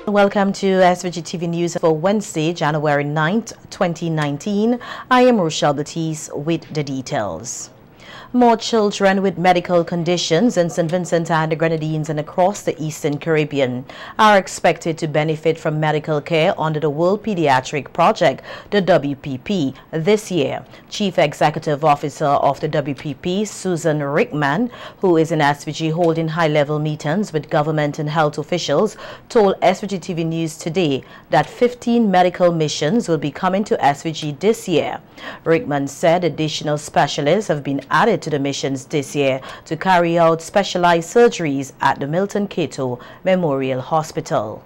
Welcome to SVG-TV News for Wednesday, January 9th, 2019. I am Rochelle Batiste with the details. More children with medical conditions in St. Vincent and the Grenadines and across the Eastern Caribbean are expected to benefit from medical care under the World Pediatric Project, the WPP, this year. Chief Executive Officer of the WPP, Susan Rickman, who is in SVG holding high-level meetings with government and health officials, told SVG-TV News today that 15 medical missions will be coming to SVG this year. Rickman said additional specialists have been added to the missions this year to carry out specialized surgeries at the Milton Cato Memorial Hospital.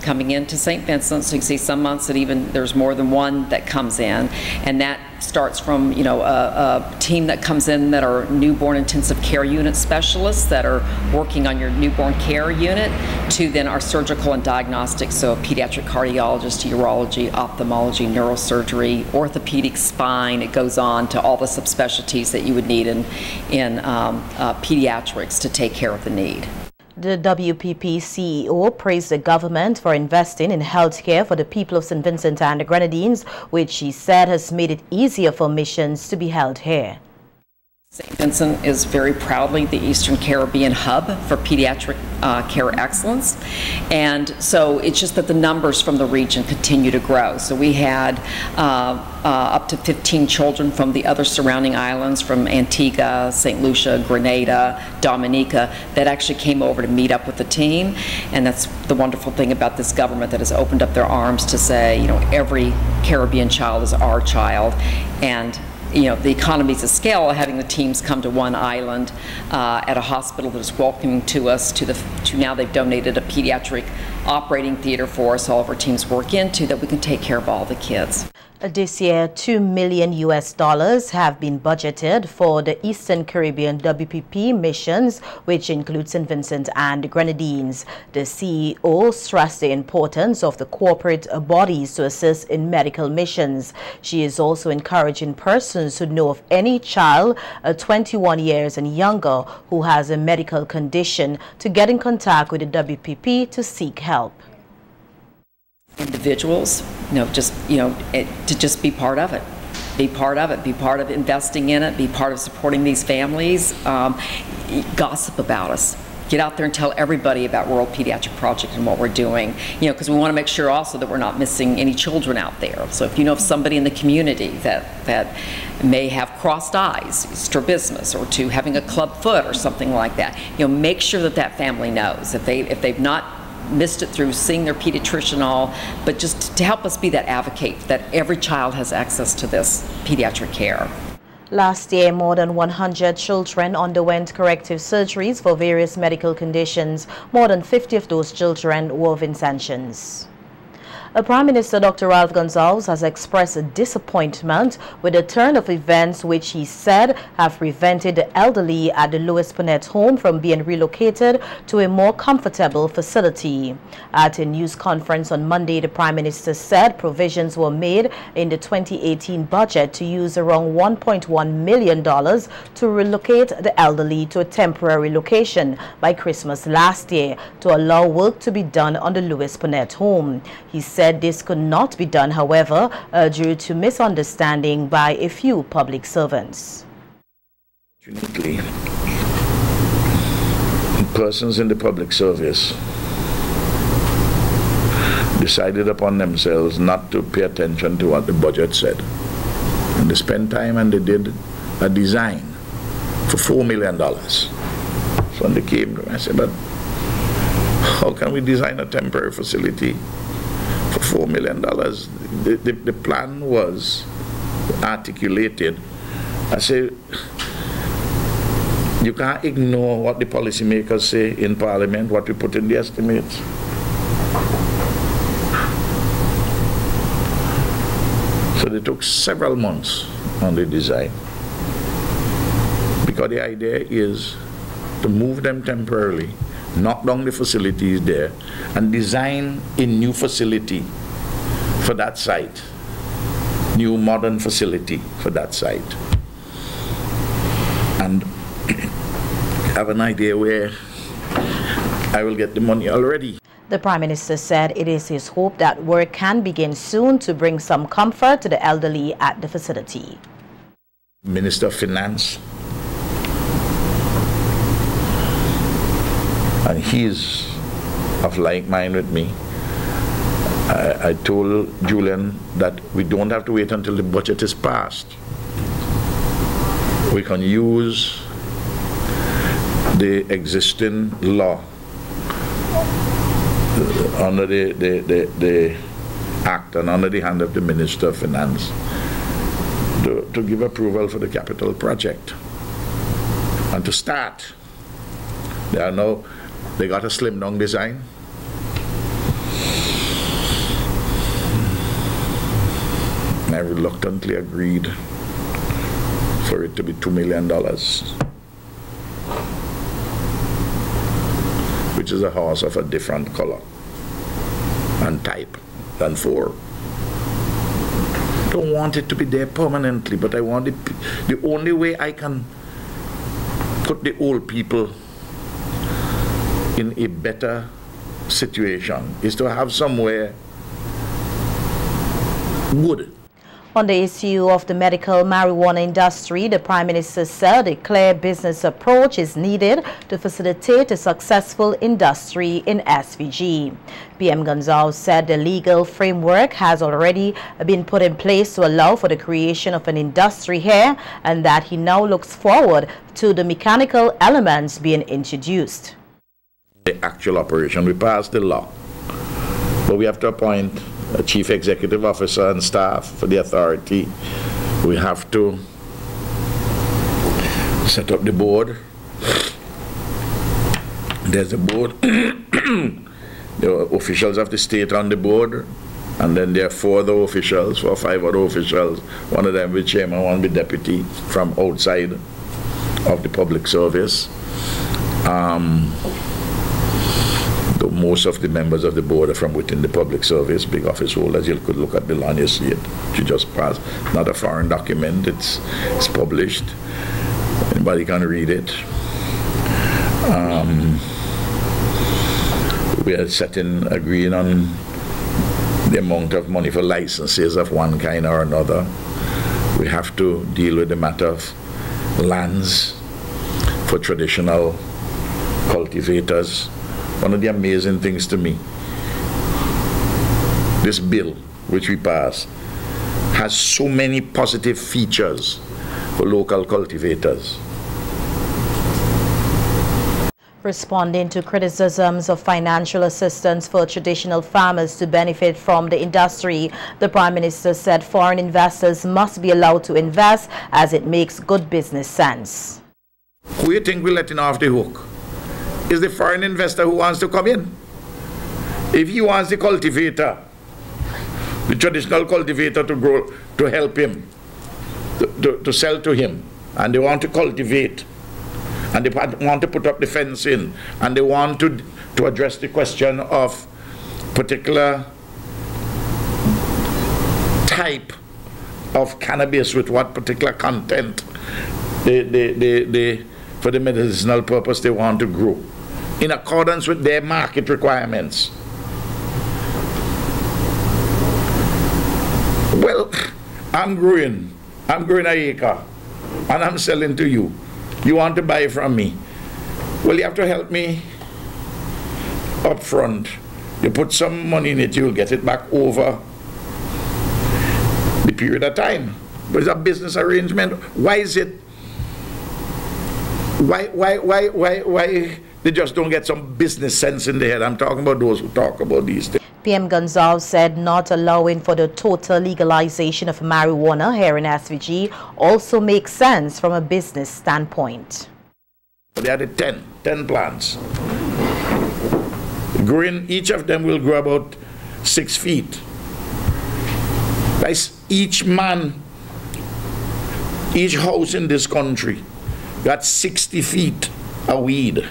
Coming into St. Vincent, so you see some months that even there's more than one that comes in, and that starts from a team that comes in that are newborn intensive care unit specialists that are working on your newborn care unit, to then our surgical and diagnostics, so pediatric cardiologist, urology, ophthalmology, neurosurgery, orthopedic, spine. It goes on to all the subspecialties that you would need in pediatrics to take care of the need. The WPP CEO praised the government for investing in health care for the people of St. Vincent and the Grenadines, which she said has made it easier for missions to be held here. St. Vincent is very proudly the Eastern Caribbean hub for pediatric care excellence, and so it's just that the numbers from the region continue to grow. So we had up to 15 children from the other surrounding islands, from Antigua, St. Lucia, Grenada, Dominica, that actually came over to meet up with the team, and that's the wonderful thing about this government that has opened up their arms to say, every Caribbean child is our child, and the economies of scale of having the teams come to one island at a hospital that is welcoming to us, to now they've donated a pediatric operating theater for us, all of our teams work into, that we can take care of all the kids. This year, $2 million have been budgeted for the Eastern Caribbean WPP missions, which include St. Vincent and the Grenadines. The CEO stressed the importance of the corporate bodies to assist in medical missions. She is also encouraging persons who know of any child 21 years and younger who has a medical condition to get in contact with the WPP to seek help. Individuals, to just be part of it. Be part of it. Be part of investing in it. Be part of supporting these families. Gossip about us. Get out there and tell everybody about World Pediatric Project and what we're doing. Because we want to make sure also that we're not missing any children out there. So if you know of somebody in the community that may have crossed eyes, strabismus, or to having a club foot or something like that, make sure that that family knows. If they've not missed it through seeing their pediatrician, but just to help us be that advocate that every child has access to this pediatric care. Last year, more than 100 children underwent corrective surgeries for various medical conditions. More than 50 of those children were Vincentians. Prime Minister Dr. Ralph Gonzalez has expressed a disappointment with the turn of events which he said have prevented the elderly at the Louis Ponette home from being relocated to a more comfortable facility. At a news conference on Monday, the Prime Minister said provisions were made in the 2018 budget to use around $1.1 million to relocate the elderly to a temporary location by Christmas last year to allow work to be done on the Louis Ponette home. He said this could not be done, however, due to misunderstanding by a few public servants. Fortunately, persons in the public service decided upon themselves not to pay attention to what the budget said. And they spent time and they did a design for $4 million. So when they came to me, I said, but how can we design a temporary facility for $4 million? The plan was articulated. I say, you can't ignore what the policymakers say in Parliament, what we put in the estimates. So they took several months on the design, because the idea is to move them temporarily, knock down the facilities there, and design a new facility for that site, new modern facility for that site, and have an idea where I will get the money already. The Prime Minister said it is his hope that work can begin soon to bring some comfort to the elderly at the facility. Minister of Finance, and he's of like mind with me. I told Julian that we don't have to wait until the budget is passed. We can use the existing law under the act and under the hand of the Minister of Finance to give approval for the capital project and to start. They got a slim down design. I reluctantly agreed for it to be $2 million, which is a horse of a different color and type than 4. Don't want it to be there permanently, but I want it. The only way I can put the old people in a better situation is to have somewhere good. On the issue of the medical marijuana industry, the Prime Minister said a clear business approach is needed to facilitate a successful industry in SVG. PM Gonzalez said the legal framework has already been put in place to allow for the creation of an industry here, and that he now looks forward to the mechanical elements being introduced. The actual operation, we passed the law, but we have to appoint a chief executive officer and staff for the authority. We have to set up the board. There's a board. There are officials of the state on the board, and then there are 4 other officials, 4 or 5 other officials. One of them will be chairman, one will be deputy from outside of the public service. Most of the members of the board are from within the public service, big office holders. You could look at the law and you see it. You just pass. Not a foreign document. It's published. Anybody can read it. We are agreeing on the amount of money for licenses of one kind or another. We have to deal with the matter of lands for traditional cultivators. One of the amazing things to me, this bill which we passed has so many positive features for local cultivators. Responding to criticisms of financial assistance for traditional farmers to benefit from the industry, the Prime Minister said foreign investors must be allowed to invest as it makes good business sense. Who do you think we're letting off the hook? Is the foreign investor who wants to come in. If he wants the cultivator, the traditional cultivator to grow, to help him, to sell to him, and they want to cultivate, and they want to put up the fence in, and they want to address the question of particular type of cannabis with what particular content for the medicinal purpose they want to grow, in accordance with their market requirements. Well, I'm growing an acre and I'm selling to you. You want to buy from me? Well, you have to help me up front. You put some money in it, you'll get it back over the period of time. But it's a business arrangement. Why is it? Why they just don't get some business sense in their head? I'm talking about those who talk about these things. PM Gonzalez said not allowing for the total legalization of marijuana here in SVG also makes sense from a business standpoint. They are the 10 plants. Growing, each of them will grow about 6 feet. That's each man, each house in this country got 60 feet of weed.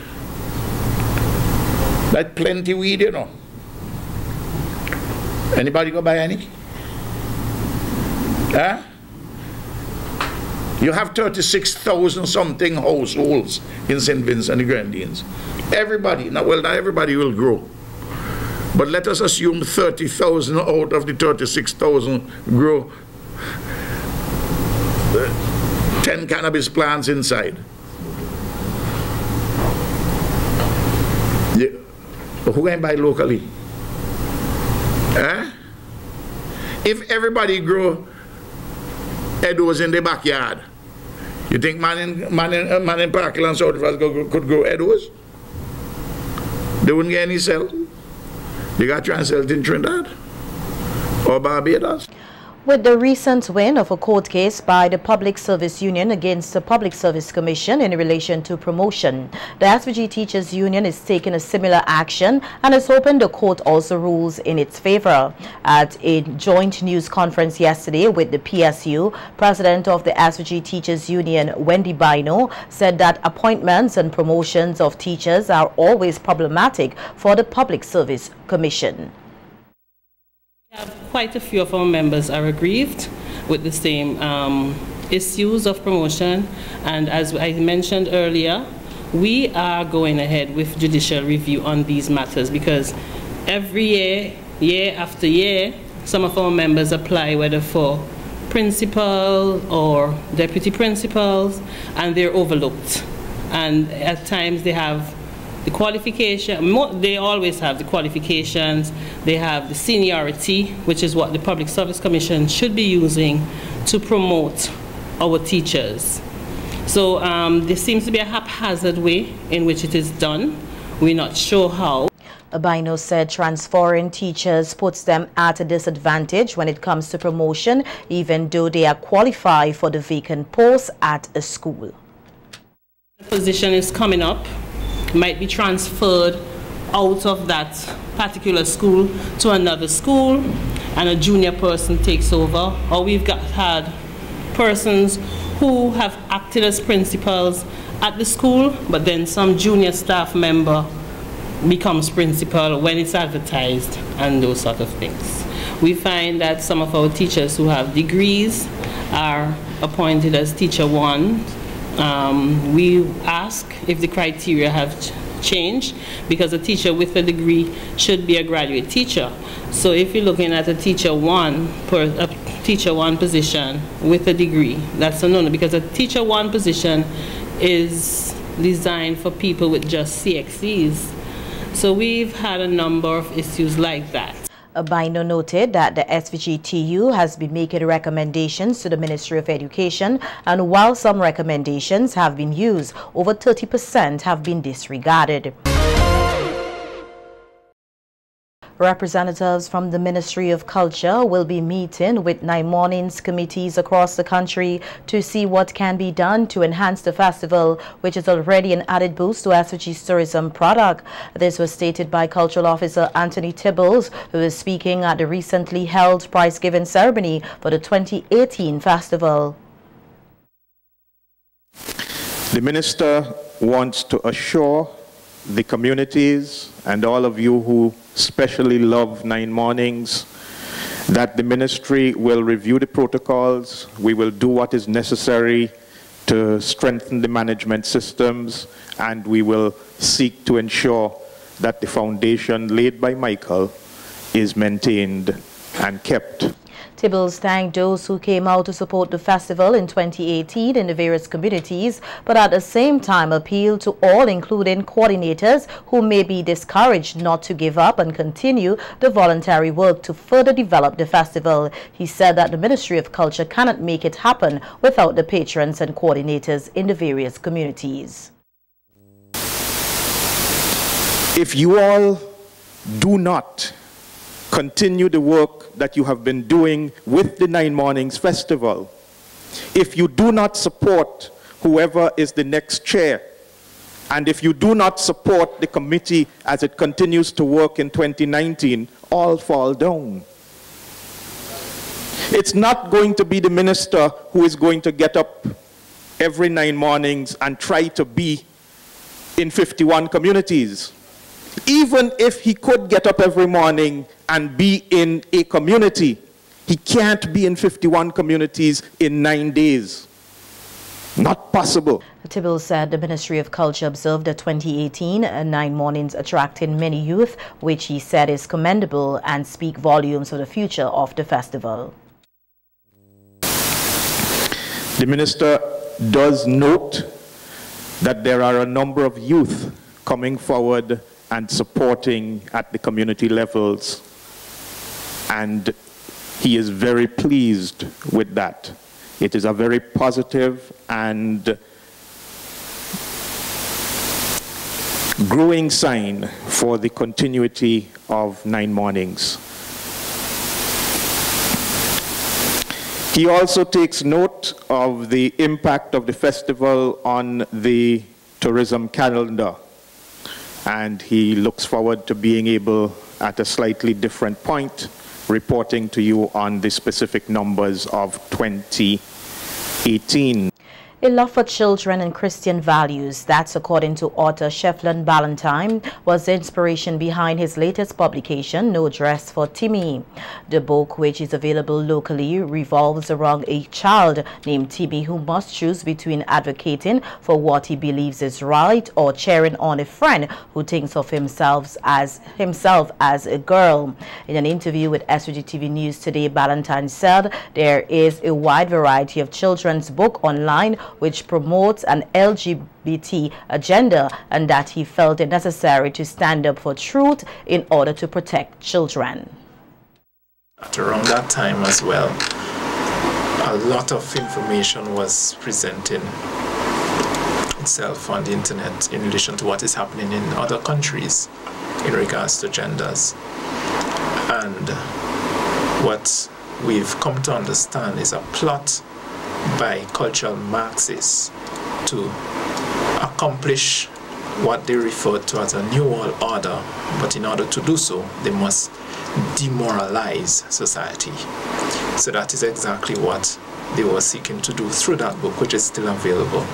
That's plenty weed, you know. Anybody go buy any? Huh? You have 36,000 something households in St. Vincent and the Grenadines. Everybody, not everybody will grow. But let us assume 30,000 out of the 36,000 grow 10 cannabis plants inside. Yeah. Who can buy locally? Eh? If everybody grow Edos in the backyard, you think man in Parkland and South could grow Edos? They wouldn't get any sell. They got transferred in Trinidad or Barbados. With the recent win of a court case by the Public Service Union against the Public Service Commission in relation to promotion, the SVG Teachers Union is taking a similar action and is hoping the court also rules in its favor. At a joint news conference yesterday with the PSU, President of the SVG Teachers Union, Wendy Bino, said that appointments and promotions of teachers are always problematic for the Public Service Commission. Quite a few of our members are aggrieved with the same issues of promotion, and as I mentioned earlier, we are going ahead with judicial review on these matters because every year, year after year, some of our members apply whether for principal or deputy principals, and they're overlooked, and at times they have the qualification, they always have the qualifications, they have the seniority, which is what the Public Service Commission should be using to promote our teachers. So there seems to be a haphazard way in which it is done. We're not sure how. Bino said transferring teachers puts them at a disadvantage when it comes to promotion, even though they are qualified for the vacant post at a school. The position is coming up, might be transferred out of that particular school to another school and a junior person takes over, or we've had persons who have acted as principals at the school, but then some junior staff member becomes principal when it's advertised and those sort of things. We find that some of our teachers who have degrees are appointed as teacher one. We ask if the criteria have changed, because a teacher with a degree should be a graduate teacher. So if you're looking at a teacher one position with a degree, that's a no-no, because a teacher one position is designed for people with just CXCs. So we've had a number of issues like that. Bino noted that the SVG-TU has been making recommendations to the Ministry of Education, and while some recommendations have been used, over 30% have been disregarded. Representatives from the Ministry of Culture will be meeting with 9 Mornings committees across the country to see what can be done to enhance the festival, which is already an added boost to SVG's tourism product. This was stated by Cultural Officer Anthony Tibbles, who is speaking at the recently held prize-giving ceremony for the 2018 festival. The Minister wants to assure the communities and all of you who especially love 9 Mornings that the ministry will review the protocols. We will do what is necessary to strengthen the management systems, and we will seek to ensure that the foundation laid by Michael is maintained and kept. Tibbles thanked those who came out to support the festival in 2018 in the various communities, but at the same time appealed to all, including coordinators, who may be discouraged not to give up and continue the voluntary work to further develop the festival. He said that the Ministry of Culture cannot make it happen without the patrons and coordinators in the various communities. If you all do not continue the work that you have been doing with the 9 Mornings Festival, if you do not support whoever is the next chair, and if you do not support the committee as it continues to work in 2019, all fall down. It's not going to be the minister who is going to get up every 9 mornings and try to be in 51 communities. Even if he could get up every morning and be in a community, he can't be in 51 communities in 9 days. Not possible. Tibble said the Ministry of Culture observed the 2018 9 Mornings attracting many youth, which he said is commendable and speak volumes for the future of the festival. The minister does note that there are a number of youth coming forward and supporting at the community levels, and he is very pleased with that. It is a very positive and growing sign for the continuity of 9 Mornings. He also takes note of the impact of the festival on the tourism calendar, and he looks forward to being able, at a slightly different point, reporting to you on the specific numbers of 2018. A love for children and Christian values, that's according to author Shefflin Ballantyne, was the inspiration behind his latest publication, No Dress for Timmy. The book, which is available locally, revolves around a child named Timmy who must choose between advocating for what he believes is right or cheering on a friend who thinks of himself as a girl. In an interview with SVG-TV News Today, Ballantyne said there is a wide variety of children's book online which promotes an LGBT agenda, and that he felt it necessary to stand up for truth in order to protect children. At around that time as well, a lot of information was presenting itself on the internet in relation to what is happening in other countries in regards to genders. And what we've come to understand is a plot by cultural Marxists to accomplish what they refer to as a New World Order, but in order to do so, they must demoralize society. So that is exactly what they were seeking to do through that book, which is still available.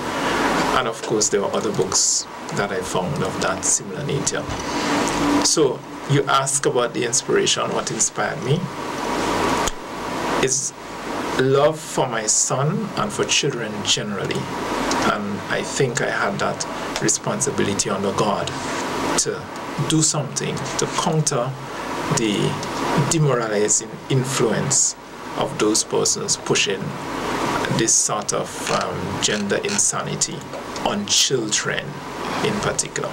And of course, there were other books that I found of that similar nature. So you ask about the inspiration, what inspired me is love for my son and for children generally. And I think I had that responsibility under God to do something to counter the demoralizing influence of those persons pushing this sort of gender insanity on children in particular.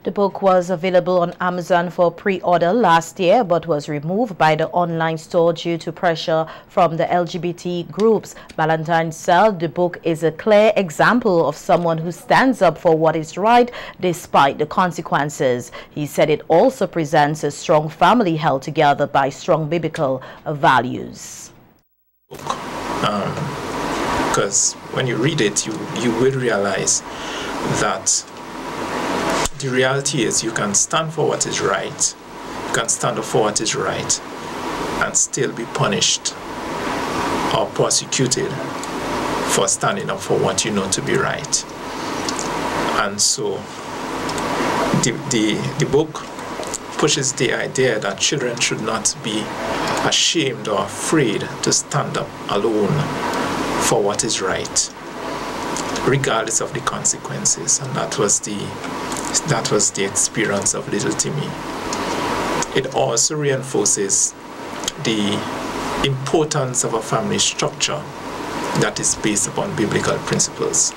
The book was available on Amazon for pre-order last year, but was removed by the online store due to pressure from the LGBT groups. Ballantyne said the book is a clear example of someone who stands up for what is right despite the consequences. He said it also presents a strong family held together by strong biblical values. Because when you read it, you will realize that the reality is you can stand for what is right, you can stand up for what is right, and still be punished or prosecuted for standing up for what you know to be right. And so the book pushes the idea that children should not be ashamed or afraid to stand up alone for what is right, regardless of the consequences. And that was the experience of little Timmy. It also reinforces the importance of a family structure that is based upon biblical principles.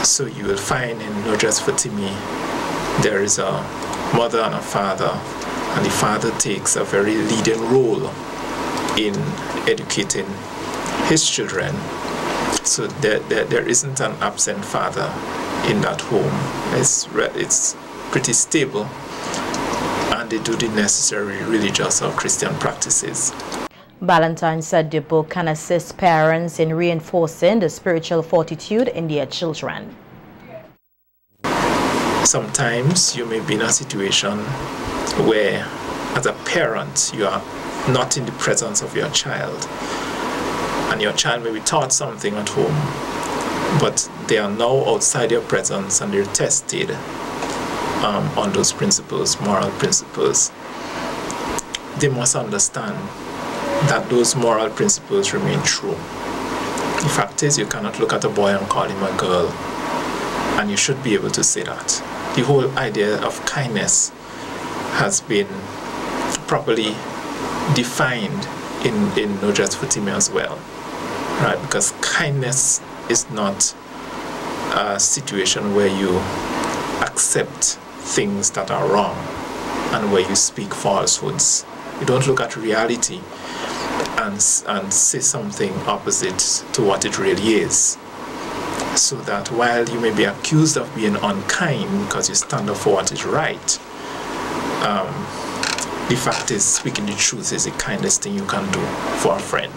So you will find in No Dress for Timmy, there is a mother and a father, and the father takes a very leading role in educating his children. So there isn't an absent father in that home. It's pretty stable, and they do the necessary religious or Christian practices. Ballantyne said the book can assist parents in reinforcing the spiritual fortitude in their children. Sometimes you may be in a situation where, as a parent, you are not in the presence of your child, and your child may be taught something at home, but they are now outside your presence and they're tested on those principles, moral principles. They must understand that those moral principles remain true. The fact is, you cannot look at a boy and call him a girl, and you should be able to say that. The whole idea of kindness has been properly defined in No Dress for Timmy as well, right? Because kindness is not a situation where you accept things that are wrong and where you speak falsehoods. You don't look at reality and say something opposite to what it really is. So that while you may be accused of being unkind because you stand up for what is right, the fact is, speaking the truth is the kindest thing you can do for a friend.